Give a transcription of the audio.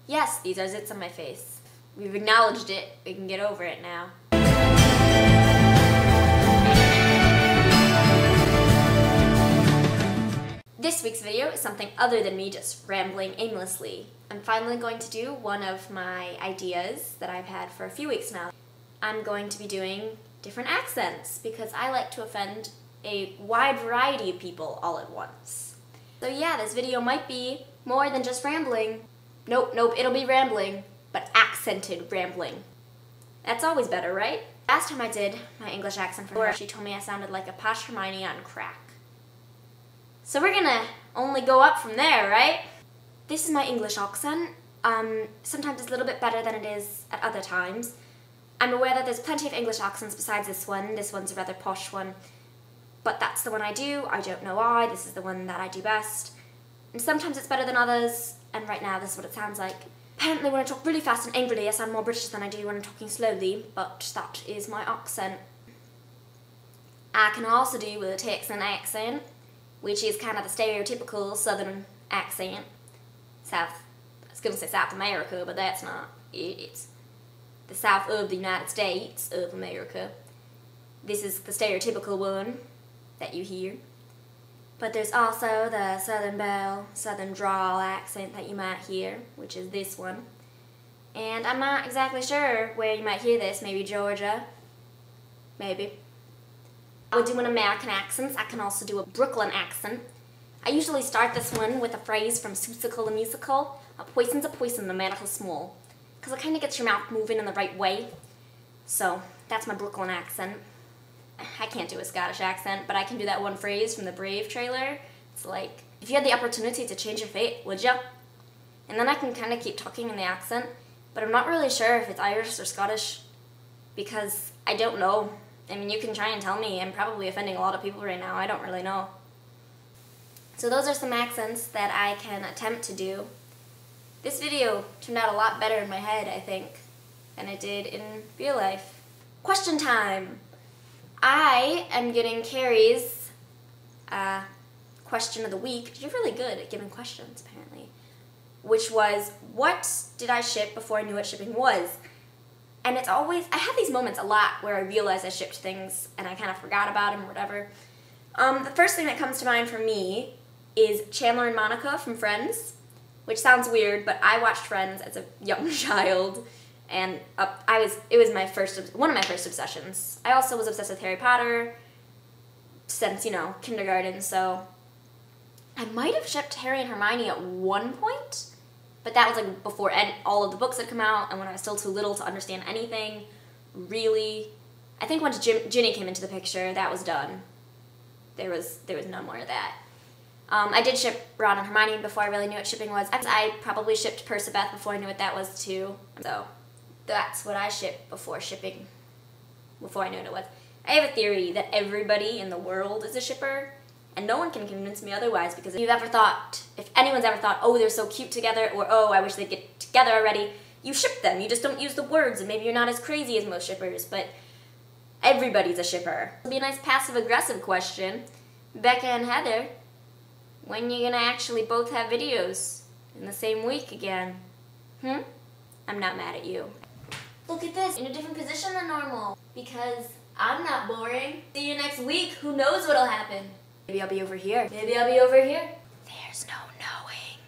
Yes, these are zits on my face. We've acknowledged it. We can get over it now. This week's video is something other than me just rambling aimlessly. I'm finally going to do one of my ideas that I've had for a few weeks now. I'm going to be doing different accents because I like to offend a wide variety of people all at once. So yeah, this video might be more than just rambling. Nope, it'll be rambling, but accented rambling. That's always better, right? Last time I did my English accent for her, she told me I sounded like a posh Hermione on crack. So we're gonna only go up from there, right? This is my English accent. Sometimes it's a little bit better than it is at other times. I'm aware that there's plenty of English accents besides this one. This one's a rather posh one. But that's the one I do. I don't know why. This is the one that I do best. And sometimes it's better than others, and right now this is what it sounds like. Apparently when I talk really fast and angrily, I sound more British than I do when I'm talking slowly, but that is my accent. I can also do a Texan accent, which is kind of the stereotypical southern accent. I was going to say South America, but that's not. It's the south of the United States of America. This is the stereotypical one that you hear. But there's also the Southern Belle, Southern drawl accent that you might hear, which is this one. And I'm not exactly sure where you might hear this, maybe Georgia, maybe. I would do an American accent. I can also do a Brooklyn accent. I usually start this one with a phrase from Seussical the Musical, a poison's a poison no matter how small, because it kind of gets your mouth moving in the right way. So that's my Brooklyn accent. I can't do a Scottish accent, but I can do that one phrase from the Brave trailer. It's like, if you had the opportunity to change your fate, would you? And then I can kind of keep talking in the accent, but I'm not really sure if it's Irish or Scottish, because I don't know. I mean, you can try and tell me. I'm probably offending a lot of people right now. I don't really know. So those are some accents that I can attempt to do. This video turned out a lot better in my head, I think, than it did in real life. Question time! I am getting Carrie's question of the week. You're really good at giving questions, apparently. Which was, what did I ship before I knew what shipping was? And it's always, I have these moments a lot where I realize I shipped things and I kind of forgot about them or whatever. The first thing that comes to mind for me is Chandler and Monica from Friends, which sounds weird, but I watched Friends as a young child. And it was one of my first obsessions. I also was obsessed with Harry Potter since, you know, kindergarten, so I might have shipped Harry and Hermione at one point, but that was like before all of the books had come out and when I was still too little to understand anything, really. I think once Ginny came into the picture, that was done. There was no more of that. I did ship Ron and Hermione before I really knew what shipping was. I probably shipped Percabeth before I knew what that was too, so that's what I shipped before shipping, before I knew what it was. I have a theory that everybody in the world is a shipper, and no one can convince me otherwise, because if anyone's ever thought, oh, they're so cute together, or oh, I wish they'd get together already, you ship them. You just don't use the words, and maybe you're not as crazy as most shippers, but everybody's a shipper. It'll be a nice passive-aggressive question. Becca and Heather, when you gonna actually both have videos in the same week again? I'm not mad at you. Look at this, in a different position than normal, because I'm not boring. See you next week. Who knows what'll happen? Maybe I'll be over here. Maybe I'll be over here. There's no